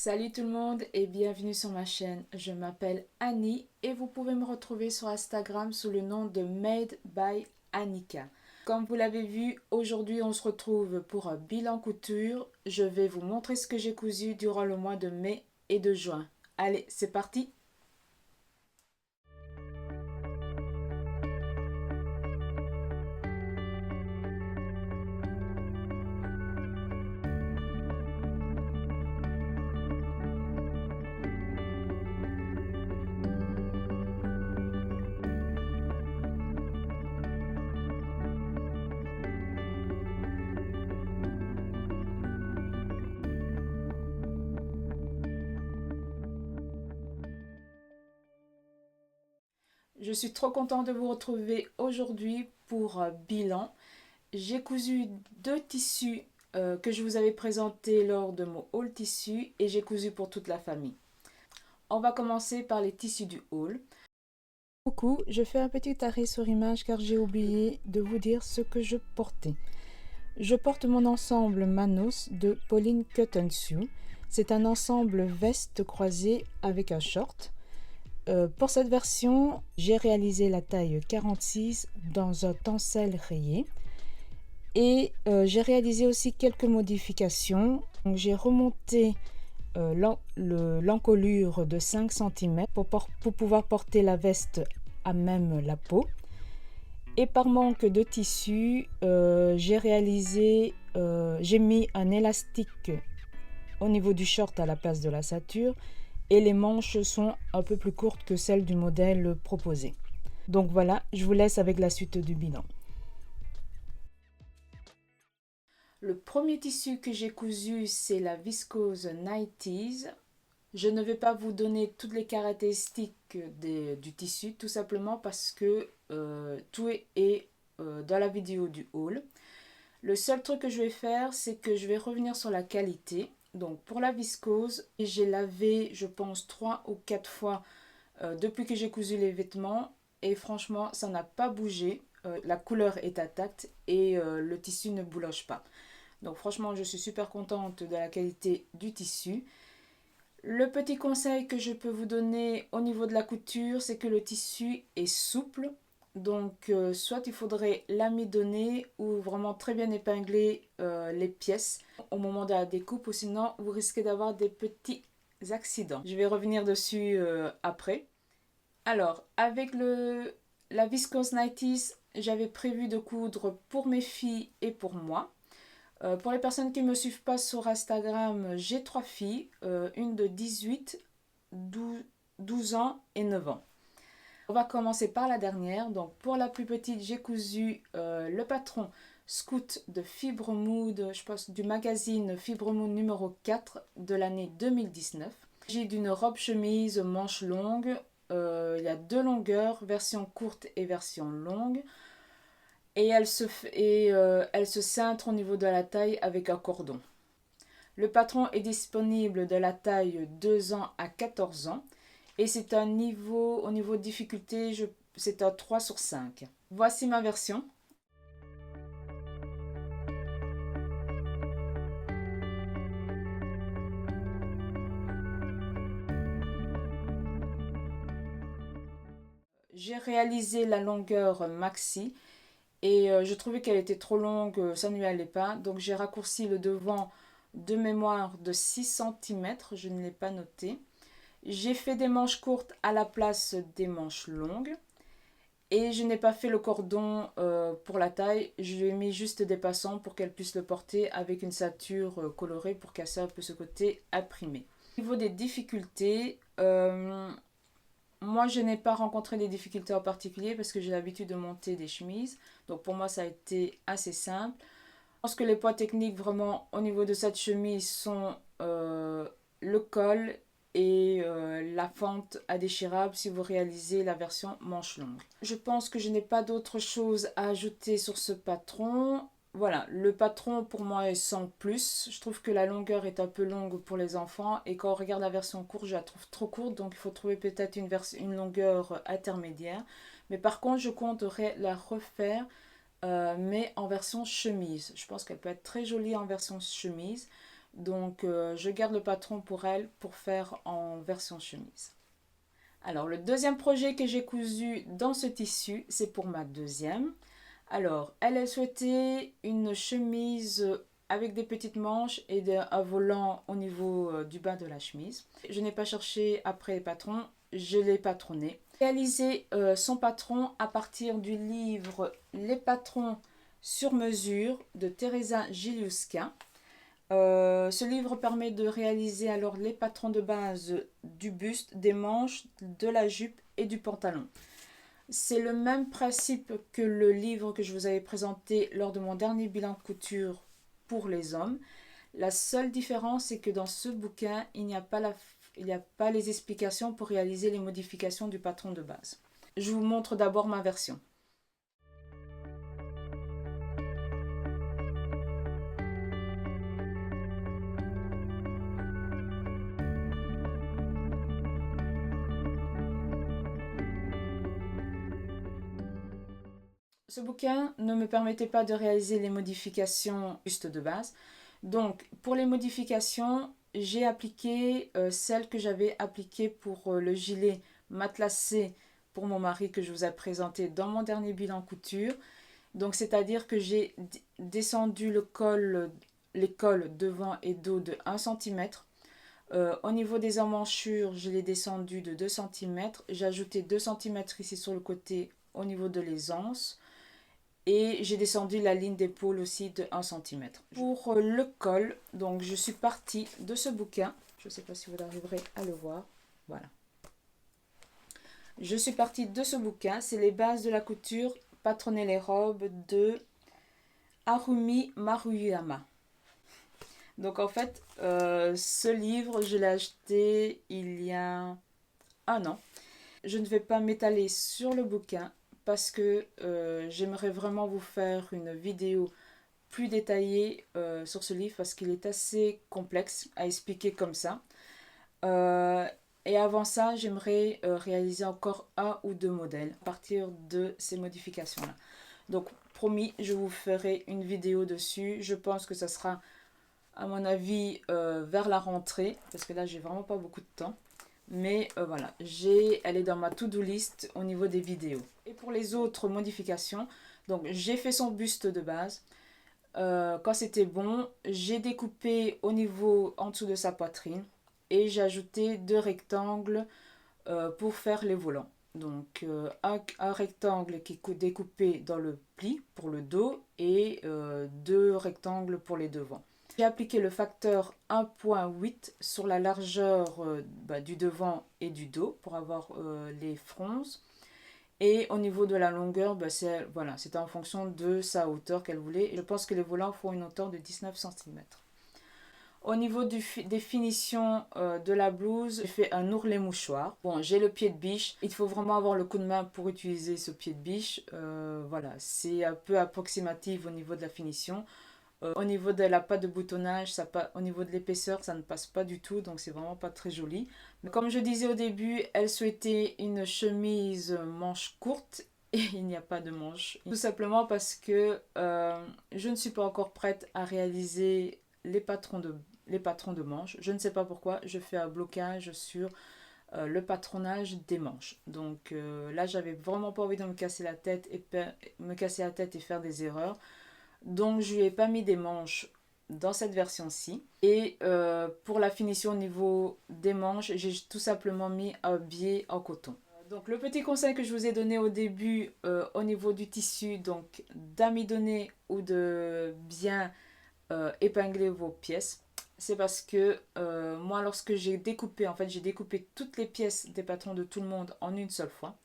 Salut tout le monde et bienvenue sur ma chaîne. Je m'appelle Annie et vous pouvez me retrouver sur Instagram sous le nom de Made by Annika. Comme vous l'avez vu, aujourd'hui on se retrouve pour un bilan couture. Je vais vous montrer ce que j'ai cousu durant le mois de mai et de juin. Allez, c'est parti! Je suis trop contente de vous retrouver aujourd'hui pour un bilan. J'ai cousu deux tissus que je vous avais présentés lors de mon haul tissu et j'ai cousu pour toute la famille. On va commencer par les tissus du haul. Coucou, je fais un petit arrêt sur image car j'ai oublié de vous dire ce que je portais. Je porte mon ensemble Manos de Pauline Cut and Sew. C'est un ensemble veste croisée avec un short. Pour cette version, j'ai réalisé la taille 46 dans un tencel rayé. Et j'ai réalisé aussi quelques modifications. J'ai remonté l'encolure de 5 cm pour pouvoir porter la veste à même la peau. Et par manque de tissu, j'ai mis un élastique au niveau du short à la place de la ceinture et les manches sont un peu plus courtes que celles du modèle proposé. Donc voilà, je vous laisse avec la suite du bilan. Le premier tissu que j'ai cousu, c'est la viscose 90s. Je ne vais pas vous donner toutes les caractéristiques du tissu, tout simplement parce que tout est dans la vidéo du haul. Le seul truc que je vais faire, c'est que je vais revenir sur la qualité. Donc pour la viscose, j'ai lavé, je pense, 3 ou 4 fois depuis que j'ai cousu les vêtements. Et franchement, ça n'a pas bougé. La couleur est intacte et le tissu ne bouloche pas. Donc franchement, je suis super contente de la qualité du tissu. Le petit conseil que je peux vous donner au niveau de la couture, c'est que le tissu est souple. Donc soit il faudrait l'amidonner ou vraiment très bien épingler les pièces au moment de la découpe, ou sinon vous risquez d'avoir des petits accidents. Je vais revenir dessus après. Alors, avec la viscose 90s, j'avais prévu de coudre pour mes filles et pour moi. Pour les personnes qui ne me suivent pas sur Instagram, j'ai 3 filles, une de 18, 12 ans et 9 ans. On va commencer par la dernière. Donc pour la plus petite, j'ai cousu le patron Scout de Fibre Mood, je pense du magazine Fibre Mood numéro 4 de l'année 2019. J'ai d'une robe chemise manche longue. Il y a deux longueurs, version courte et version longue. Et elle se cintre au niveau de la taille avec un cordon. Le patron est disponible de la taille 2 ans à 14 ans. Et c'est un niveau, au niveau de difficulté, c'est un 3 sur 5. Voici ma version. J'ai réalisé la longueur maxi et je trouvais qu'elle était trop longue, ça ne lui allait pas. Donc j'ai raccourci le devant de mémoire de 6 cm, je ne l'ai pas noté. J'ai fait des manches courtes à la place des manches longues. Et je n'ai pas fait le cordon pour la taille, je lui ai mis juste des passants pour qu'elle puisse le porter avec une ceinture colorée pour casser un peu ce côté imprimé. Au niveau des difficultés, moi je n'ai pas rencontré des difficultés en particulier parce que j'ai l'habitude de monter des chemises. Donc pour moi ça a été assez simple. Je pense que les points techniques vraiment au niveau de cette chemise sont le col et la fente indéchirable si vous réalisez la version manche longue. Je pense que je n'ai pas d'autre chose à ajouter sur ce patron. Voilà, le patron pour moi est sans plus. Je trouve que la longueur est un peu longue pour les enfants et quand on regarde la version courte, je la trouve trop courte, donc il faut trouver peut-être une longueur intermédiaire. Mais par contre, je compterais la refaire mais en version chemise. Je pense qu'elle peut être très jolie en version chemise. Donc je garde le patron pour elle pour faire en version chemise. Alors le deuxième projet que j'ai cousu dans ce tissu, c'est pour ma deuxième. Alors elle souhaitait une chemise avec des petites manches et un volant au niveau du bas de la chemise. Je n'ai pas cherché après les patrons, je l'ai patronné. Réaliser son patron à partir du livre Les patrons sur mesure de Teresa Giliuska. Ce livre permet de réaliser alors les patrons de base du buste, des manches, de la jupe et du pantalon. C'est le même principe que le livre que je vous avais présenté lors de mon dernier bilan de couture pour les hommes. La seule différence, c'est que dans ce bouquin, il n'y a pas les explications pour réaliser les modifications du patron de base. Je vous montre d'abord ma version. Ce bouquin ne me permettait pas de réaliser les modifications juste de base. Donc, pour les modifications, j'ai appliqué celles que j'avais appliquées pour le gilet matelassé pour mon mari que je vous ai présenté dans mon dernier bilan couture. Donc, c'est-à-dire que j'ai descendu les cols devant et dos de 1 cm. Au niveau des emmanchures, je l'ai descendu de 2 cm. J'ai ajouté 2 cm ici sur le côté au niveau de l'aisance. Et j'ai descendu la ligne d'épaule aussi de 1 cm. Pour le col, donc je suis partie de ce bouquin. Je ne sais pas si vous arriverez à le voir. Voilà. Je suis partie de ce bouquin. C'est les bases de la couture, patronner les robes de Harumi Maruyama. Donc en fait, ce livre, je l'ai acheté il y a 1 an. Je ne vais pas m'étaler sur le bouquin parce que j'aimerais vraiment vous faire une vidéo plus détaillée sur ce livre parce qu'il est assez complexe à expliquer comme ça. Et avant ça, j'aimerais réaliser encore 1 ou 2 modèles à partir de ces modifications-là. Donc, promis, je vous ferai une vidéo dessus. Je pense que ça sera, à mon avis, vers la rentrée parce que là, j'ai vraiment pas beaucoup de temps. Mais voilà, elle est dans ma to-do list au niveau des vidéos. Et pour les autres modifications, donc j'ai fait son buste de base. Quand c'était bon, j'ai découpé au niveau en dessous de sa poitrine et j'ai ajouté 2 rectangles pour faire les volants. Donc un rectangle qui est découpé dans le pli pour le dos et 2 rectangles pour les devants. J'ai appliqué le facteur 1.8 sur la largeur du devant et du dos pour avoir les fronces. Et au niveau de la longueur, voilà, c'était en fonction de sa hauteur qu'elle voulait. Je pense que les volants font une hauteur de 19 cm. Au niveau des finitions de la blouse, j'ai fait un ourlet mouchoir. Bon, j'ai le pied de biche. Il faut vraiment avoir le coup de main pour utiliser ce pied de biche. Voilà, c'est un peu approximatif au niveau de la finition. Au niveau de la pâte de boutonnage, au niveau de l'épaisseur, ça ne passe pas du tout, donc c'est vraiment pas très joli. Mais comme je disais au début, elle souhaitait une chemise manche courte et il n'y a pas de manche. Tout simplement parce que je ne suis pas encore prête à réaliser les patrons de manches. Je ne sais pas pourquoi, je fais un blocage sur le patronage des manches. Donc là, j'avais vraiment pas envie de me casser la tête et faire des erreurs. Donc je lui ai pas mis des manches dans cette version-ci. Et pour la finition au niveau des manches, j'ai tout simplement mis un biais en coton. Donc le petit conseil que je vous ai donné au début au niveau du tissu, donc d'amidonner ou de bien épingler vos pièces, c'est parce que moi lorsque j'ai découpé, en fait j'ai découpé toutes les pièces des patrons de tout le monde en une seule fois.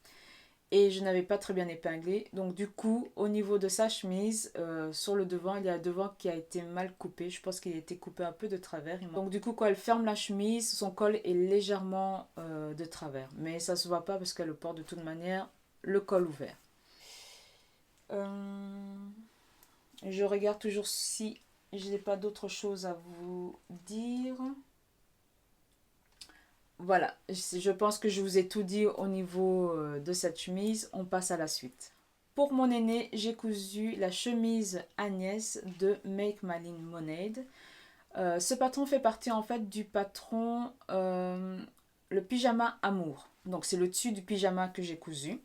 Et je n'avais pas très bien épinglé. Donc du coup, au niveau de sa chemise, sur le devant, il y a un devant qui a été mal coupé. Je pense qu'il a été coupé un peu de travers. Donc du coup, quand elle ferme la chemise, son col est légèrement de travers. Mais ça se voit pas parce qu'elle porte de toute manière le col ouvert. Je regarde toujours si je n'ai pas d'autre chose à vous dire. Voilà, je pense que je vous ai tout dit au niveau de cette chemise. On passe à la suite. Pour mon aîné, j'ai cousu la chemise Agnès de Make My Lemonade. Ce patron fait partie en fait du patron le pyjama amour. Donc c'est le dessus du pyjama que j'ai cousu.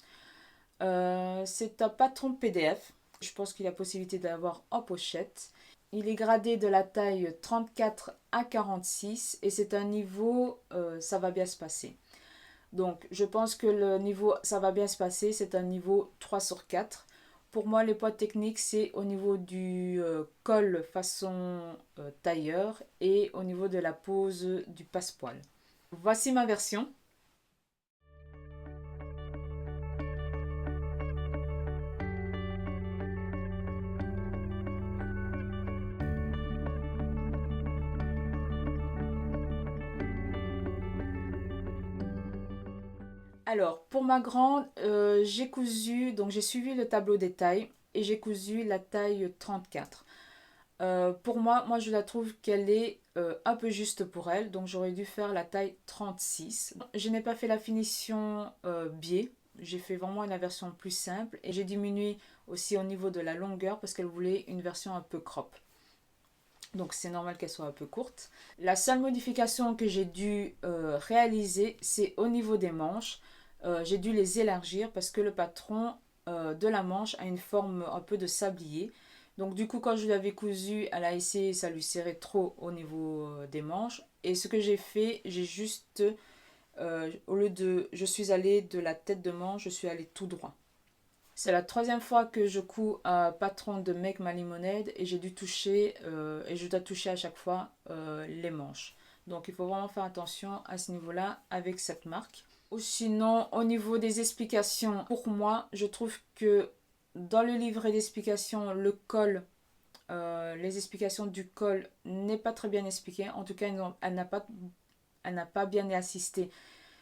C'est un patron PDF. Je pense qu'il y a possibilité d'avoir en pochette. Il est gradé de la taille 34 à 46 et c'est un niveau ça va bien se passer. Donc je pense que le niveau ça va bien se passer, c'est un niveau 3 sur 4. Pour moi, les poids techniques, c'est au niveau du col façon tailleur et au niveau de la pose du passepoil. Voici ma version. Alors, pour ma grande, j'ai cousu, donc j'ai suivi le tableau des tailles et j'ai cousu la taille 34. Pour moi, je la trouve qu'elle est un peu juste pour elle, donc j'aurais dû faire la taille 36. Je n'ai pas fait la finition biais, j'ai fait vraiment une version plus simple et j'ai diminué aussi au niveau de la longueur parce qu'elle voulait une version un peu crop. Donc c'est normal qu'elle soit un peu courte. La seule modification que j'ai dû réaliser, c'est au niveau des manches. J'ai dû les élargir parce que le patron de la manche a une forme un peu de sablier. Donc du coup, quand je l'avais cousu, elle a essayé, ça lui serrait trop au niveau des manches. Et ce que j'ai fait, j'ai juste, au lieu de, je suis allée de la tête de manche, je suis allée tout droit. C'est la troisième fois que je couds un patron de Make My Lemonade et j'ai dû toucher, et je dois toucher à chaque fois les manches. Donc il faut vraiment faire attention à ce niveau-là avec cette marque. Ou sinon, au niveau des explications, pour moi, je trouve que dans le livret d'explications, le col, les explications du col n'est pas très bien expliqué. En tout cas, elle n'a pas bien assisté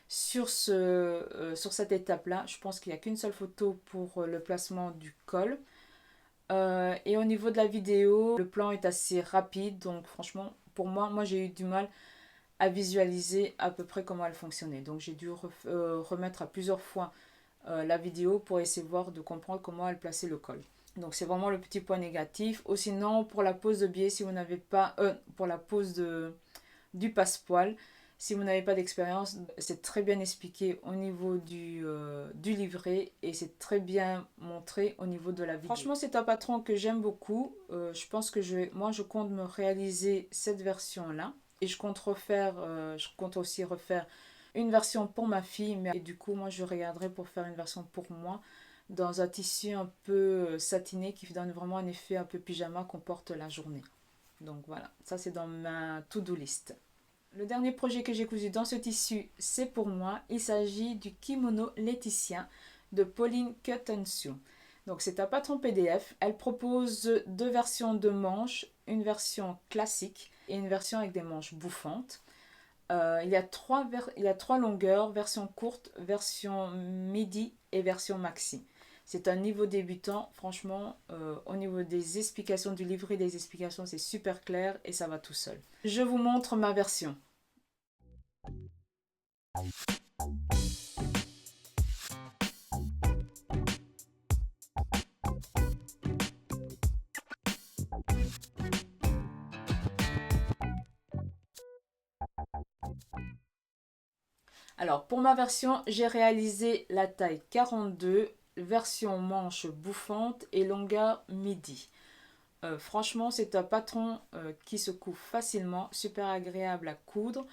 sur cette étape-là. Je pense qu'il n'y a qu'une seule photo pour le placement du col. Et au niveau de la vidéo, le plan est assez rapide. Donc franchement, pour moi j'ai eu du mal à visualiser à peu près comment elle fonctionnait. Donc j'ai dû remettre à plusieurs fois la vidéo pour essayer de voir, de comprendre comment elle plaçait le col. Donc c'est vraiment le petit point négatif. Ou sinon, pour la pose de biais, si vous n'avez pas... pour la pose du passepoil, si vous n'avez pas d'expérience, c'est très bien expliqué au niveau du livret et c'est très bien montré au niveau de la vidéo. Franchement, c'est un patron que j'aime beaucoup. Je pense que je compte me réaliser cette version-là. Et je compte aussi refaire une version pour ma fille. Et du coup, moi, je regarderai pour faire une version pour moi dans un tissu un peu satiné qui donne vraiment un effet un peu pyjama qu'on porte la journée. Donc voilà, ça c'est dans ma to-do list. Le dernier projet que j'ai cousu dans ce tissu, c'est pour moi. Il s'agit du kimono Laetitia de Pauline Cutensue. Donc c'est un patron PDF. Elle propose deux versions de manches, une version classique et une version avec des manches bouffantes. Il y a trois longueurs, version courte, version midi et version maxi. C'est un niveau débutant, franchement, au niveau des explications du livret des explications, c'est super clair et ça va tout seul. Je vous montre ma version. Alors, pour ma version, j'ai réalisé la taille 42, version manche bouffante et longueur midi. Franchement, c'est un patron qui se coud facilement, super agréable à coudre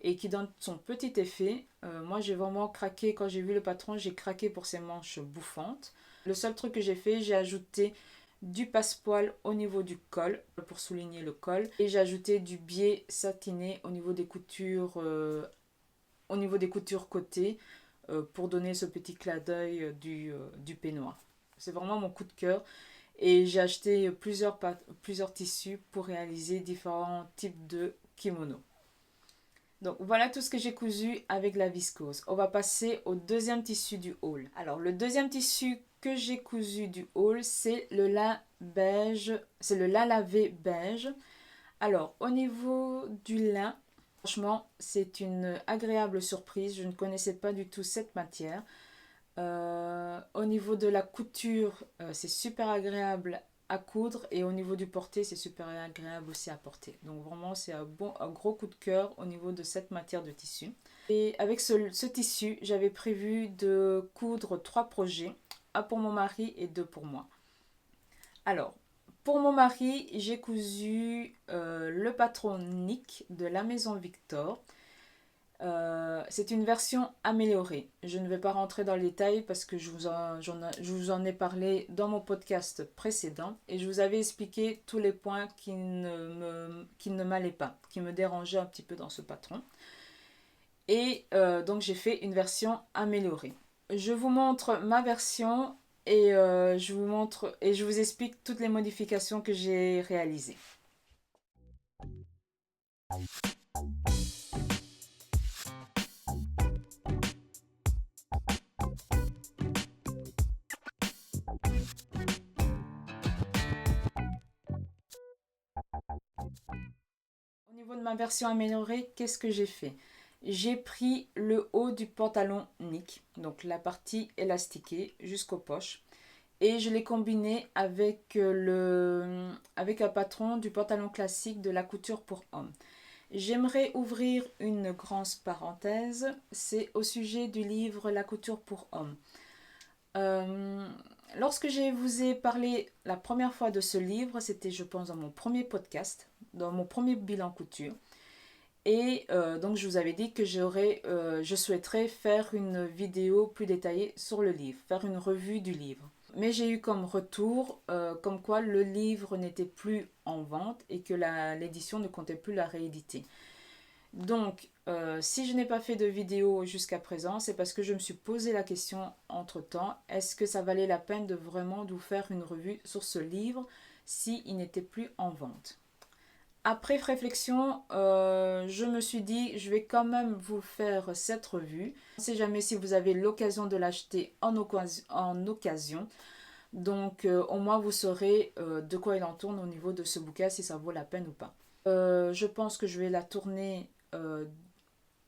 et qui donne son petit effet. Moi, j'ai vraiment craqué, quand j'ai vu le patron, j'ai craqué pour ces manches bouffantes. Le seul truc que j'ai fait, j'ai ajouté du passepoil au niveau du col pour souligner le col et j'ai ajouté du biais satiné au niveau des coutures côté pour donner ce petit clin d'œil du peignoir. C'est vraiment mon coup de cœur. Et j'ai acheté plusieurs tissus pour réaliser différents types de kimono. Donc voilà tout ce que j'ai cousu avec la viscose. On va passer au deuxième tissu du haul. Alors le deuxième tissu que j'ai cousu du haul, c'est le lin beige, c'est le lin lavé beige. Alors au niveau du lin, franchement c'est une agréable surprise. Je ne connaissais pas du tout cette matière. Au niveau de la couture, c'est super agréable à coudre et au niveau du porté, c'est super agréable aussi à porter. Donc vraiment, c'est un gros coup de cœur au niveau de cette matière de tissu. Et avec ce tissu, j'avais prévu de coudre 3 projets, un pour mon mari et 2 pour moi. Alors, pour mon mari, j'ai cousu le patron Nick de la maison Victor. C'est une version améliorée. Je ne vais pas rentrer dans les détails parce que je vous en ai parlé dans mon podcast précédent et je vous avais expliqué tous les points qui ne m'allaient pas, qui me dérangeaient un petit peu dans ce patron. Et donc j'ai fait une version améliorée. Je vous montre ma version et je vous explique toutes les modifications que j'ai réalisées. Au niveau de ma version améliorée, qu'est-ce que j'ai fait? J'ai pris le haut du pantalon Nick, donc la partie élastiquée jusqu'aux poches, et je l'ai combiné avec un patron du pantalon classique de la couture pour hommes. J'aimerais ouvrir une grande parenthèse, c'est au sujet du livre La couture pour hommes. Euh, Lorsque je vous ai parlé la première fois de ce livre, c'était je pense dans mon premier podcast, dans mon premier bilan couture. Et donc je vous avais dit que je souhaiterais faire une vidéo plus détaillée sur le livre, faire une revue du livre. Mais j'ai eu comme retour comme quoi le livre n'était plus en vente et que l'édition ne comptait plus la rééditer. Donc si je n'ai pas fait de vidéo jusqu'à présent, c'est parce que je me suis posé la question entre-temps, est-ce que ça valait la peine de vraiment vous faire une revue sur ce livre s'il n'était plus en vente? Après réflexion, je me suis dit, je vais quand même vous faire cette revue. On ne sait jamais si vous avez l'occasion de l'acheter en occasion. Donc, au moins, vous saurez de quoi il en tourne au niveau de ce bouquin, si ça vaut la peine ou pas. Je pense que je vais la tourner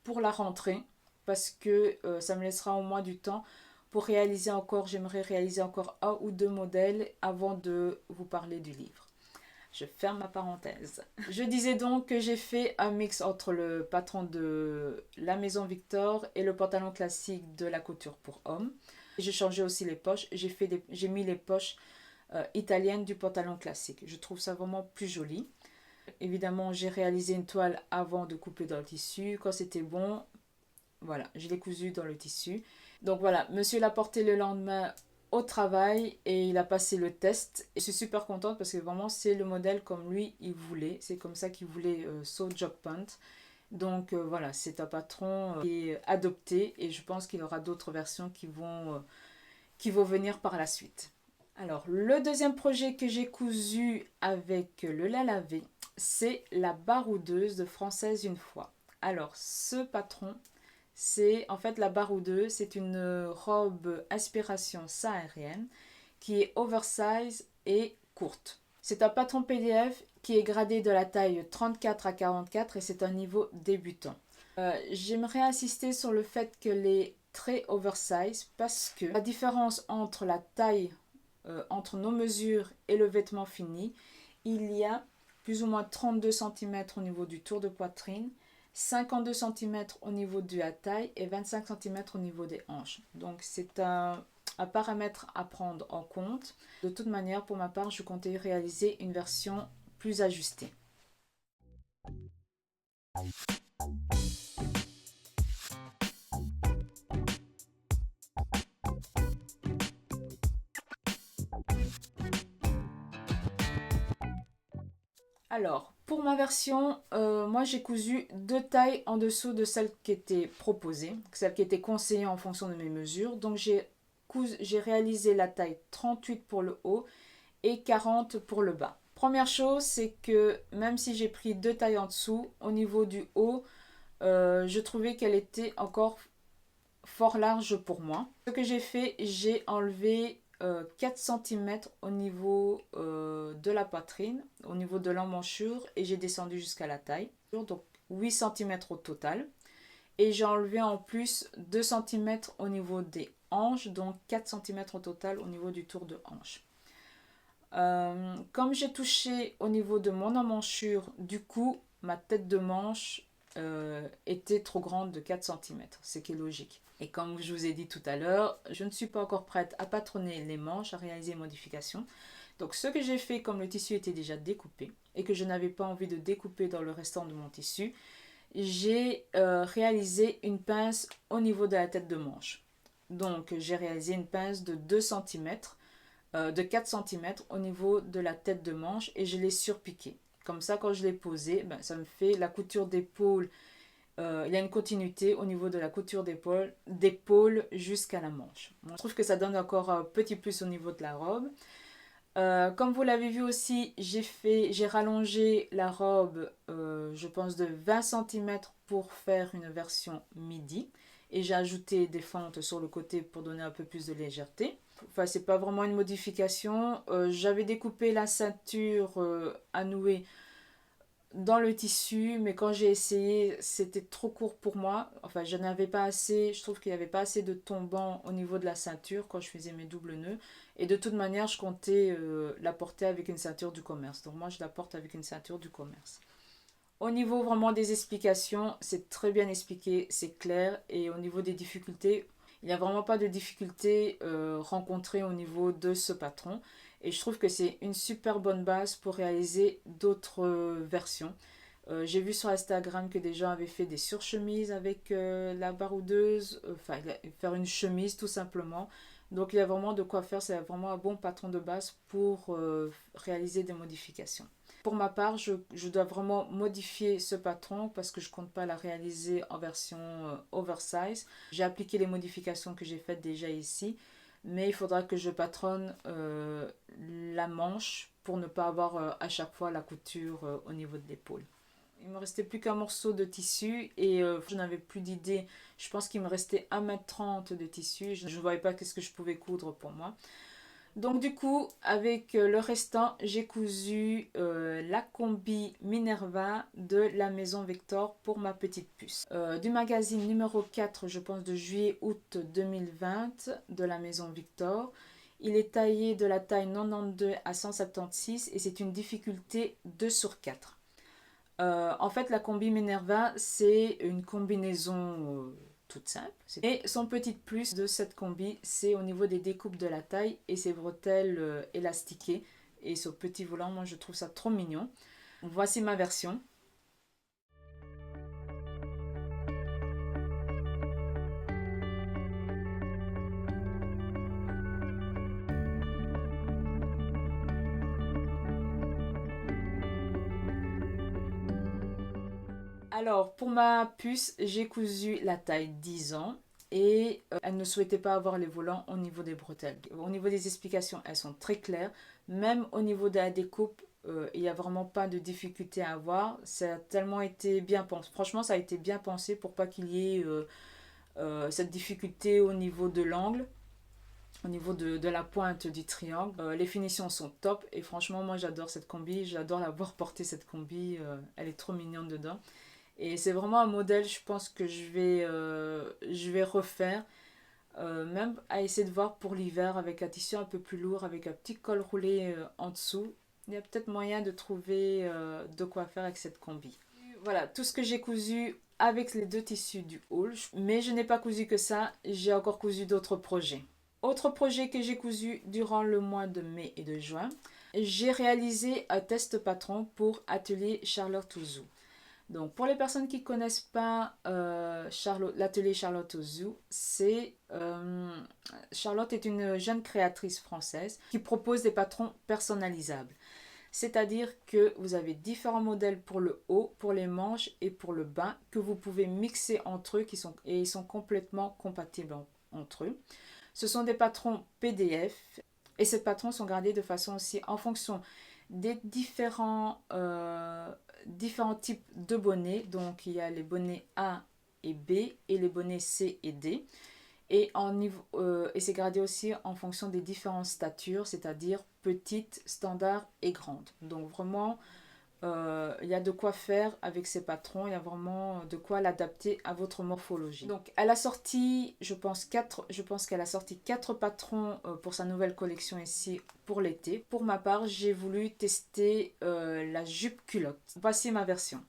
pour la rentrée parce que ça me laissera au moins du temps pour réaliser encore, j'aimerais réaliser encore 1 ou 2 modèles avant de vous parler du livre. Je ferme ma parenthèse. Je disais donc que j'ai fait un mix entre le patron de la maison Victor et le pantalon classique de la couture pour hommes. J'ai changé aussi les poches. J'ai mis les poches italiennes du pantalon classique. Je trouve ça vraiment plus joli. Évidemment, j'ai réalisé une toile avant de couper dans le tissu. Quand c'était bon, voilà, je l'ai cousu dans le tissu. Donc voilà, monsieur l'a porté le lendemain au travail et il a passé le test. Et je suis super contente parce que vraiment c'est le modèle comme lui il voulait. C'est comme ça qu'il voulait son jog pant. Donc voilà, c'est un patron qui est adopté et je pense qu'il y aura d'autres versions qui vont venir par la suite. Alors le deuxième projet que j'ai cousu avec le lait lavé, c'est la baroudeuse de Française une fois. Alors ce patron, c'est en fait la baroudeuse, c'est une robe inspiration saharienne qui est oversize et courte. C'est un patron PDF qui est gradé de la taille 34 à 44 et c'est un niveau débutant. J'aimerais insister sur le fait qu'elle est très oversize parce que la différence entre la taille, entre nos mesures et le vêtement fini, il y a plus ou moins 32 cm au niveau du tour de poitrine, 52 cm au niveau de la taille et 25 cm au niveau des hanches. Donc c'est un paramètre à prendre en compte. De toute manière, pour ma part, je comptais réaliser une version plus ajustée. Alors, pour ma version, moi j'ai cousu 2 tailles en dessous de celle qui était proposée, celle qui était conseillée en fonction de mes mesures. Donc j'ai réalisé la taille 38 pour le haut et 40 pour le bas. Première chose, c'est que même si j'ai pris 2 tailles en dessous, au niveau du haut, je trouvais qu'elle était encore fort large pour moi. Ce que j'ai fait, j'ai enlevé 4 cm au niveau de la poitrine, au niveau de l'emmanchure et j'ai descendu jusqu'à la taille. Donc 8 cm au total. Et j'ai enlevé en plus 2 cm au niveau des hanches, donc 4 cm au total au niveau du tour de hanche. Comme j'ai touché au niveau de mon emmanchure, du coup, ma tête de manche était trop grande de 4 cm, ce qui est logique. Et comme je vous ai dit tout à l'heure, je ne suis pas encore prête à patronner les manches, à réaliser les modifications. Donc ce que j'ai fait, comme le tissu était déjà découpé et que je n'avais pas envie de découper dans le restant de mon tissu, j'ai réalisé une pince au niveau de la tête de manche. Donc j'ai réalisé une pince de 2 cm, de 4 cm au niveau de la tête de manche et je l'ai surpiqué. Comme ça, quand je l'ai posé, ben, ça me fait la couture d'épaule. Il y a une continuité au niveau de la couture d'épaule jusqu'à la manche. Je trouve que ça donne encore un petit plus au niveau de la robe. Comme vous l'avez vu aussi, j'ai rallongé la robe, je pense de 20 cm pour faire une version midi. Et j'ai ajouté des fentes sur le côté pour donner un peu plus de légèreté. Enfin, c'est pas vraiment une modification. J'avais découpé la ceinture à nouer dans le tissu, mais quand j'ai essayé, c'était trop court pour moi. Enfin, je n'avais pas assez, je trouve qu'il n'y avait pas assez de tombant au niveau de la ceinture quand je faisais mes doubles nœuds. Et de toute manière, je comptais la porter avec une ceinture du commerce. Donc moi, je la porte avec une ceinture du commerce. Au niveau vraiment des explications, c'est très bien expliqué, c'est clair. Et au niveau des difficultés, il n'y a vraiment pas de difficultés rencontrées au niveau de ce patron. Et je trouve que c'est une super bonne base pour réaliser d'autres versions. J'ai vu sur Instagram que des gens avaient fait des surchemises avec la baroudeuse, enfin faire une chemise tout simplement. Donc il y a vraiment de quoi faire, c'est vraiment un bon patron de base pour réaliser des modifications. Pour ma part, je dois vraiment modifier ce patron parce que je ne compte pas la réaliser en version oversize. J'ai appliqué les modifications que j'ai faites déjà ici, mais il faudra que je patronne la manche pour ne pas avoir à chaque fois la couture au niveau de l'épaule. Il me restait plus qu'un morceau de tissu et je n'avais plus d'idée. Je pense qu'il me restait 1,30 m de tissu. Je ne voyais pas qu'est-ce que je pouvais coudre pour moi. Donc du coup, avec le restant, j'ai cousu la combi Minerva de la maison Vector pour ma petite puce. Du magazine numéro 4, je pense de juillet-août 2020 de la maison Victor. Il est taillé de la taille 92 à 176 et c'est une difficulté 2 sur 4. En fait, la combi Minerva, c'est une combinaison toute simple. Et son petit plus de cette combi, c'est au niveau des découpes de la taille et ses bretelles élastiquées. Et ce petit volant, moi je trouve ça trop mignon. Voici ma version. Alors, pour ma puce, j'ai cousu la taille 10 ans et elle ne souhaitait pas avoir les volants au niveau des bretelles. Au niveau des explications, elles sont très claires. Même au niveau de la découpe, il n'y a vraiment pas de difficulté à avoir. Ça a tellement été bien pensé. Franchement, ça a été bien pensé pour pas qu'il y ait cette difficulté au niveau de l'angle, au niveau de la pointe du triangle. Les finitions sont top et franchement, moi j'adore cette combi. J'adore la voir porter cette combi. Elle est trop mignonne dedans. Et c'est vraiment un modèle, je pense que je vais refaire. Même à essayer de voir pour l'hiver avec un tissu un peu plus lourd, avec un petit col roulé en dessous. Il y a peut-être moyen de trouver de quoi faire avec cette combi. Voilà, tout ce que j'ai cousu avec les deux tissus du haul. Mais je n'ai pas cousu que ça, j'ai encore cousu d'autres projets. Autre projet que j'ai cousu durant le mois de mai et de juin, j'ai réalisé un test patron pour Atelier Charlotte Ouzou. Donc, pour les personnes qui ne connaissent pas l'atelier Charlotte Ouzou, Charlotte est une jeune créatrice française qui propose des patrons personnalisables. C'est-à-dire que vous avez différents modèles pour le haut, pour les manches et pour le bas que vous pouvez mixer entre eux et ils sont complètement compatibles entre eux. Ce sont des patrons PDF et ces patrons sont gradés de façon aussi en fonction des différents types de bonnets. Donc il y a les bonnets A et B et les bonnets C et D. Et c'est gradé aussi en fonction des différentes statures, c'est-à-dire petite, standard et grande. Donc vraiment, Il y a de quoi faire avec ces patrons, il y a vraiment de quoi l'adapter à votre morphologie. Donc elle a sorti, je pense qu'elle a sorti 4 patrons pour sa nouvelle collection ici pour l'été. Pour ma part, j'ai voulu tester la jupe culotte. Voici ma version.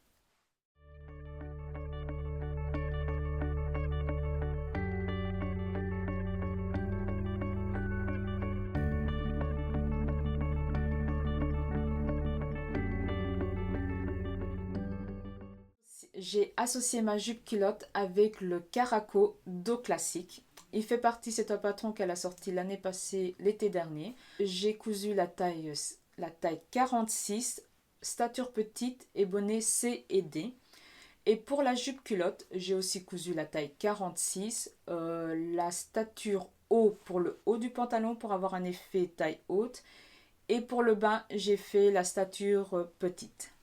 J'ai associé ma jupe culotte avec le Caraco Do Classique. Il fait partie, c'est un patron qu'elle a sorti l'année passée, l'été dernier. J'ai cousu la taille 46, stature petite et bonnet C et D. Et pour la jupe culotte, j'ai aussi cousu la taille 46, la stature haut pour le haut du pantalon pour avoir un effet taille haute. Et pour le bas, j'ai fait la stature petite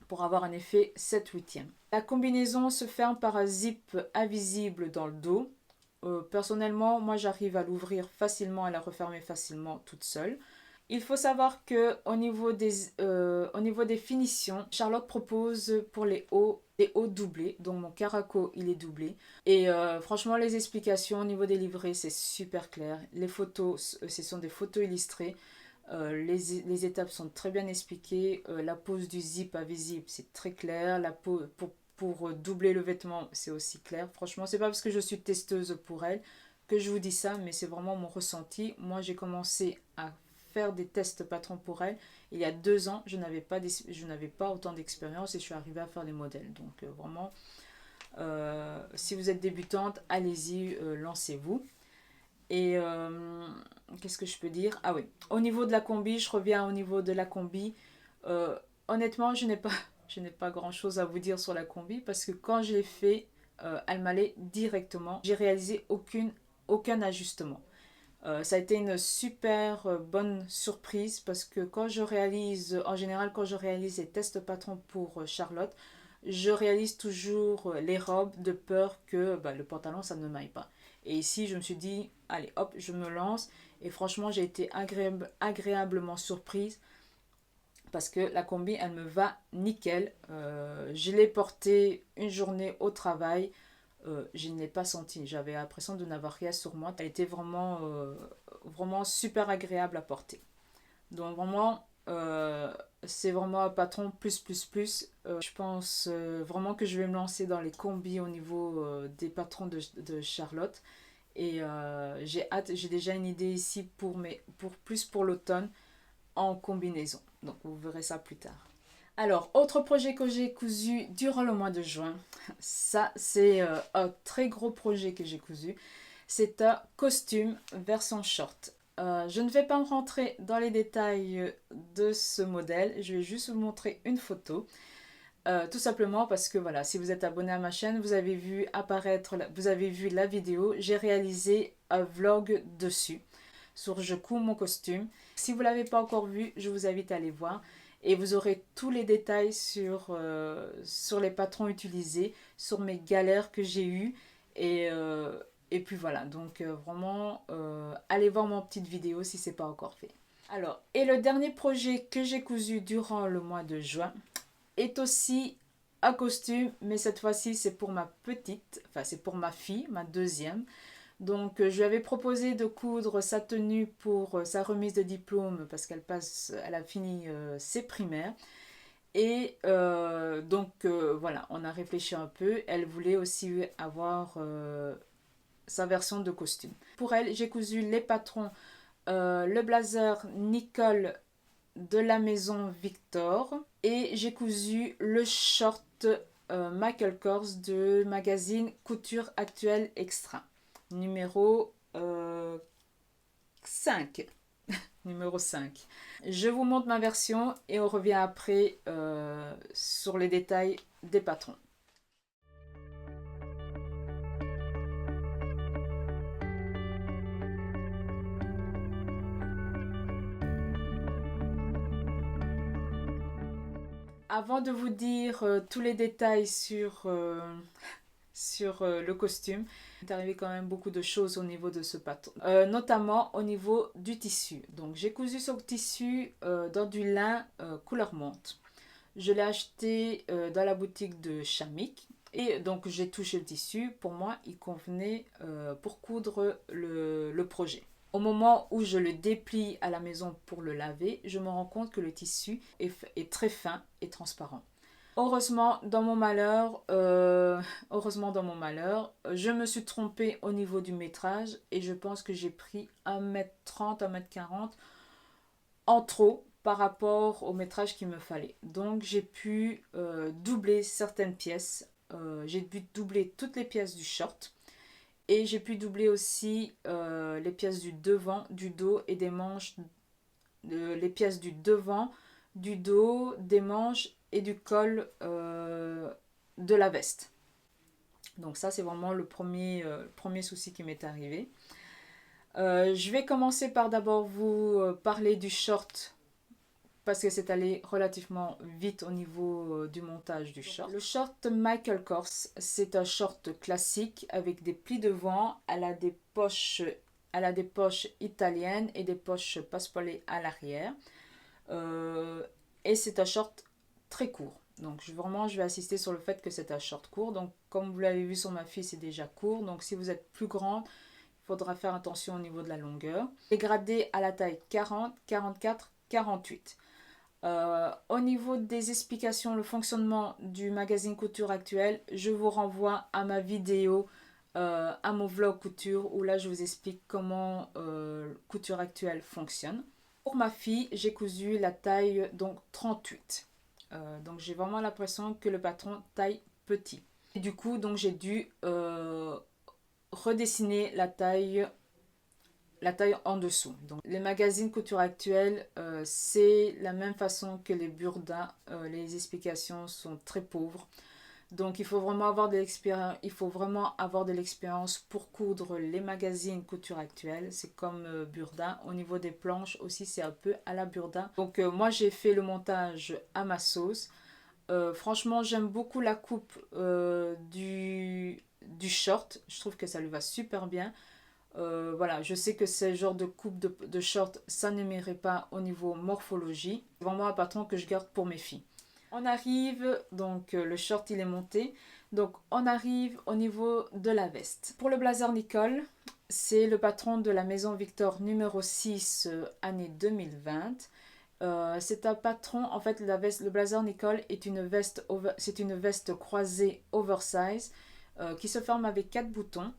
pour avoir un effet 7/8e. La combinaison se ferme par un zip invisible dans le dos. Personnellement, moi j'arrive à l'ouvrir facilement et la refermer facilement toute seule. Il faut savoir que au niveau des finitions, Charlotte propose pour les hauts des hauts doublés. Donc mon caraco il est doublé. Et franchement les explications au niveau des livrets c'est super clair. Les photos, ce sont des photos illustrées. Les étapes sont très bien expliquées. La pose du zip invisible, c'est très clair. La pose pour doubler le vêtement, c'est aussi clair. Franchement, c'est pas parce que je suis testeuse pour elle que je vous dis ça, mais c'est vraiment mon ressenti. Moi, j'ai commencé à faire des tests patrons pour elle. Il y a 2 ans, je n'avais pas autant d'expérience et je suis arrivée à faire les modèles. Donc vraiment, si vous êtes débutante, allez-y, lancez-vous. Et qu'est-ce que je peux dire? Ah oui, au niveau de la combi, je reviens au niveau de la combi. Euh, Honnêtement, je n'ai pas grand-chose à vous dire sur la combi parce que quand je l'ai fait, elle m'allait directement. J'ai réalisé aucun ajustement. Ça a été une super bonne surprise parce que en général, quand je réalise les tests patrons pour Charlotte, je réalise toujours les robes de peur que le pantalon, ça ne m'aille pas. Et ici, je me suis dit, allez, hop, je me lance. Et franchement, j'ai été agréablement surprise parce que la combi, elle me va nickel. Je l'ai portée une journée au travail. Je ne l'ai pas senti. J'avais l'impression de n'avoir rien sur moi. Elle était vraiment super agréable à porter. Donc vraiment, c'est vraiment un patron plus plus plus. Je pense vraiment que je vais me lancer dans les combis au niveau des patrons de Charlotte. Et j'ai hâte, j'ai déjà une idée ici pour l'automne en combinaison. Donc vous verrez ça plus tard. Alors, autre projet que j'ai cousu durant le mois de juin, ça c'est un très gros projet que j'ai cousu. C'est un costume version short. Je ne vais pas me rentrer dans les détails de ce modèle, je vais juste vous montrer une photo. Tout simplement parce que voilà, si vous êtes abonné à ma chaîne, vous avez vu vous avez vu la vidéo, j'ai réalisé un vlog dessus sur je couds mon costume. Si vous ne l'avez pas encore vu, je vous invite à aller voir et vous aurez tous les détails sur les patrons utilisés, sur mes galères que j'ai eues et puis voilà, donc vraiment allez voir mon petite vidéo si ce n'est pas encore fait. Alors, et le dernier projet que j'ai cousu durant le mois de juin, est aussi un costume, mais cette fois-ci c'est pour ma petite, enfin c'est pour ma fille, ma deuxième. Donc je lui avais proposé de coudre sa tenue pour sa remise de diplôme parce elle a fini ses primaires. Et voilà, on a réfléchi un peu. Elle voulait aussi avoir sa version de costume. Pour elle, j'ai cousu les patrons, le blazer Nicole de la maison Victor et j'ai cousu le short Michael Kors de magazine Couture Actuelle Extra numéro 5. Numéro 5. Je vous montre ma version et on revient après sur les détails des patrons. Avant de vous dire tous les détails sur le costume, il est arrivé quand même beaucoup de choses au niveau de ce patron, notamment au niveau du tissu. Donc j'ai cousu ce tissu dans du lin couleur menthe. Je l'ai acheté dans la boutique de Chamik. Et donc j'ai touché le tissu. Pour moi, il convenait pour coudre le projet. Au moment où je le déplie à la maison pour le laver, je me rends compte que le tissu est très fin et transparent. Heureusement dans mon malheur, je me suis trompée au niveau du métrage et je pense que j'ai pris 1,30 m, 1,40 m en trop par rapport au métrage qu'il me fallait. Donc j'ai pu doubler certaines pièces. J'ai dû doubler toutes les pièces du short et j'ai pu doubler aussi les pièces du devant, du dos et des manches, les pièces du devant, du dos, des manches et du col de la veste. Donc ça c'est vraiment le premier souci qui m'est arrivé. Je vais commencer par d'abord vous parler du short parce que c'est allé relativement vite au niveau du montage du short. Le short Michael Kors, c'est un short classique avec des plis devant. Elle a des poches italiennes et des poches passepoilées à l'arrière. Et c'est un short très court. Donc vraiment, je vais insister sur le fait que c'est un short court. Donc comme vous l'avez vu sur ma fille, c'est déjà court. Donc si vous êtes plus grande, il faudra faire attention au niveau de la longueur. Dégradé à la taille 40, 44, 48. Au niveau des explications, le fonctionnement du magazine Couture Actuelle, je vous renvoie à ma vidéo, à mon vlog couture, où là je vous explique comment Couture Actuelle fonctionne. Pour ma fille, j'ai cousu la taille donc 38. Donc j'ai vraiment l'impression que le patron taille petit. Et du coup, donc j'ai dû redessiner la taille en dessous. Donc, les magazines Couture Actuelle, c'est la même façon que les Burda. Les explications sont très pauvres. Donc il faut vraiment avoir de l'expérience. Il faut vraiment avoir de l'expérience pour coudre les magazines Couture Actuelle. C'est comme Burda. Au niveau des planches aussi, c'est un peu à la Burda. Donc moi, j'ai fait le montage à ma sauce. Franchement, j'aime beaucoup la coupe du short. Je trouve que ça lui va super bien. Voilà, je sais que ce genre de coupe de short, ça ne m'irait pas au niveau morphologie. C'est vraiment un patron que je garde pour mes filles. On arrive, donc le short il est monté. Donc on arrive au niveau de la veste. Pour le blazer Nicole, c'est le patron de la maison Victor numéro 6, année 2020. C'est un patron, en fait le blazer Nicole est c'est une veste croisée oversize qui se forme avec 4 boutons.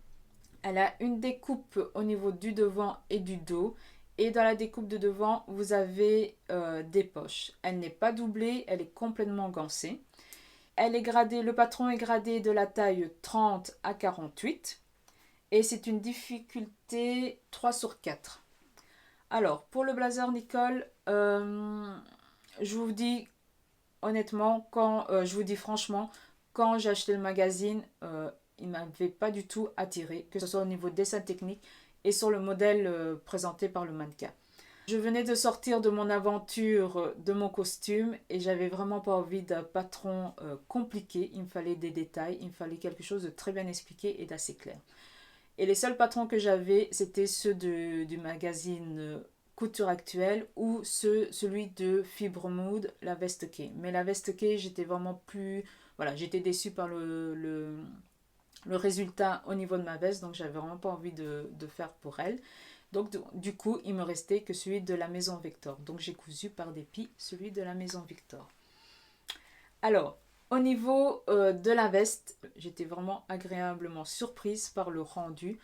Elle a une découpe au niveau du devant et du dos. Et dans la découpe de devant, vous avez des poches. Elle n'est pas doublée, elle est complètement gancée. Elle est gradée, le patron est gradé de la taille 30 à 48. Et c'est une difficulté 3 sur 4. Alors, pour le blazer Nicole, je vous dis honnêtement, je vous dis franchement, quand j'ai acheté le magazine, il ne m'avait pas du tout attiré, que ce soit au niveau dessin technique et sur le modèle présenté par le mannequin. Je venais de sortir de mon aventure de mon costume et j'avais vraiment pas envie d'un patron compliqué. Il me fallait des détails, il me fallait quelque chose de très bien expliqué et d'assez clair. Et les seuls patrons que j'avais, c'était ceux du magazine Couture Actuelle ou celui de Fibre Mood, la veste Kay. Mais la veste Kay, j'étais vraiment plus... Voilà, j'étais déçue par le résultat au niveau de ma veste, donc j'avais vraiment pas envie de faire pour elle. Donc du coup, il me restait que celui de la maison Victor. Donc j'ai cousu par dépit celui de la maison Victor. Alors, au niveau de la veste, j'étais vraiment agréablement surprise par le rendu.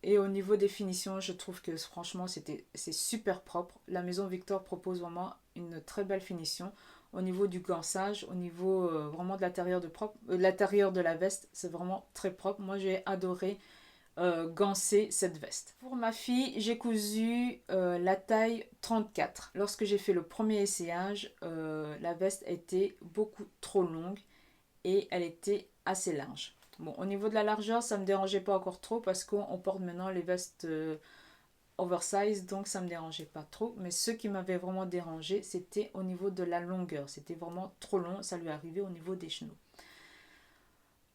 Et au niveau des finitions, je trouve que franchement, c'est super propre. La maison Victor propose vraiment une très belle finition. Au niveau du gançage, au niveau vraiment de l'intérieur de la veste, c'est vraiment très propre. Moi, j'ai adoré gancer cette veste. Pour ma fille, j'ai cousu la taille 34. Lorsque j'ai fait le premier essayage, la veste était beaucoup trop longue et elle était assez large. Bon, au niveau de la largeur, ça ne me dérangeait pas encore trop parce qu'on porte maintenant les vestes oversize, donc ça ne me dérangeait pas trop. Mais ce qui m'avait vraiment dérangé, c'était au niveau de la longueur. C'était vraiment trop long, ça lui arrivait au niveau des genoux.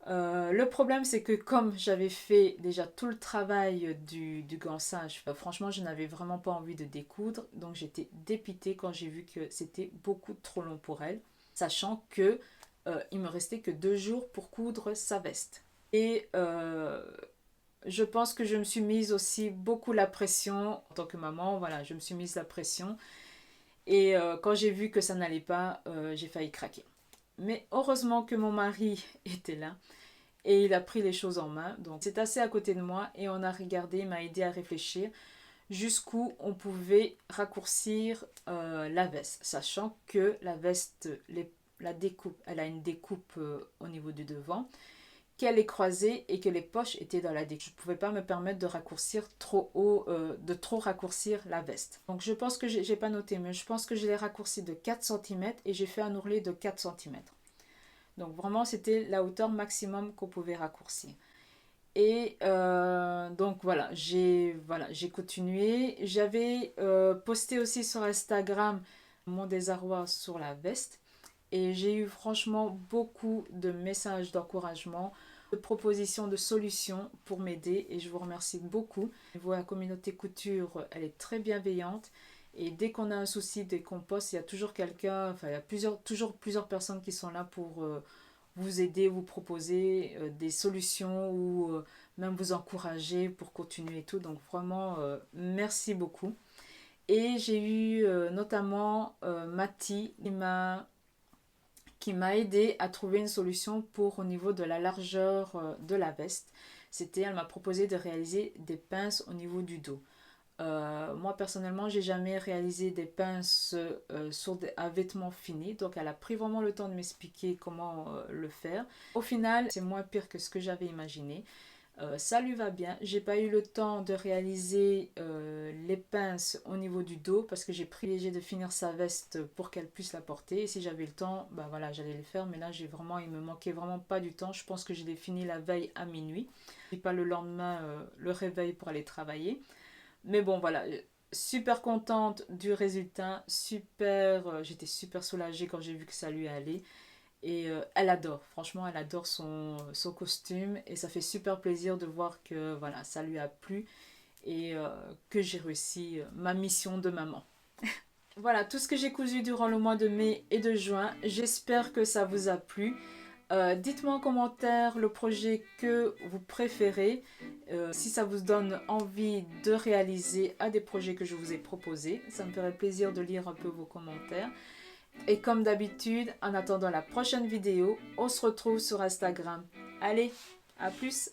Le problème, c'est que comme j'avais fait déjà tout le travail du gançage, franchement, je n'avais vraiment pas envie de découdre. Donc j'étais dépitée quand j'ai vu que c'était beaucoup trop long pour elle. sachant que il me restait que 2 jours pour coudre sa veste. Et je pense que je me suis mise aussi beaucoup la pression en tant que maman. Voilà, je me suis mise la pression. Et quand j'ai vu que ça n'allait pas, j'ai failli craquer. Mais heureusement que mon mari était là et il a pris les choses en main. Donc c'est assez à côté de moi et on a regardé, il m'a aidé à réfléchir jusqu'où on pouvait raccourcir la veste, sachant que la veste, la découpe, elle a une découpe au niveau du devant, qu'elle est croisée et que les poches étaient dans la découpe. Je ne pouvais pas me permettre de raccourcir trop haut, de trop raccourcir la veste. Donc je pense que j'ai pas noté, mais je pense que je l'ai raccourci de 4 cm et j'ai fait un ourlet de 4 cm. Donc vraiment c'était la hauteur maximum qu'on pouvait raccourcir. Et donc j'ai continué. J'avais posté aussi sur Instagram mon désarroi sur la veste. Et j'ai eu franchement beaucoup de messages d'encouragement, de propositions de solutions pour m'aider. Et je vous remercie beaucoup. La communauté couture, elle est très bienveillante. Et dès qu'on a un souci, dès qu'on poste, il y a toujours quelqu'un, enfin il y a toujours plusieurs personnes qui sont là pour vous aider, vous proposer des solutions ou même vous encourager pour continuer et tout. Donc vraiment, merci beaucoup. Et j'ai eu notamment Mati qui m'a aidé à trouver une solution pour au niveau de la largeur de la veste. Elle m'a proposé de réaliser des pinces au niveau du dos. Moi personnellement, j'ai jamais réalisé des pinces sur un vêtement fini, donc elle a pris vraiment le temps de m'expliquer comment le faire. Au final, c'est moins pire que ce que j'avais imaginé. Ça lui va bien. J'ai pas eu le temps de réaliser les pinces au niveau du dos parce que j'ai privilégié de finir sa veste pour qu'elle puisse la porter. Et si j'avais le temps, bah voilà, j'allais le faire. Mais là, il me manquait vraiment pas du temps. Je pense que je l'ai fini la veille à minuit. Et pas le lendemain, le réveil pour aller travailler. Mais bon, voilà, super contente du résultat, j'étais super soulagée quand j'ai vu que ça lui allait. Et elle adore, franchement, elle adore son costume et ça fait super plaisir de voir que voilà, ça lui a plu et que j'ai réussi ma mission de maman. Voilà, tout ce que j'ai cousu durant le mois de mai et de juin, j'espère que ça vous a plu. Dites-moi en commentaire le projet que vous préférez, si ça vous donne envie de réaliser un des projets que je vous ai proposés. Ça me ferait plaisir de lire un peu vos commentaires. Et comme d'habitude, en attendant la prochaine vidéo, on se retrouve sur Instagram. Allez, à plus!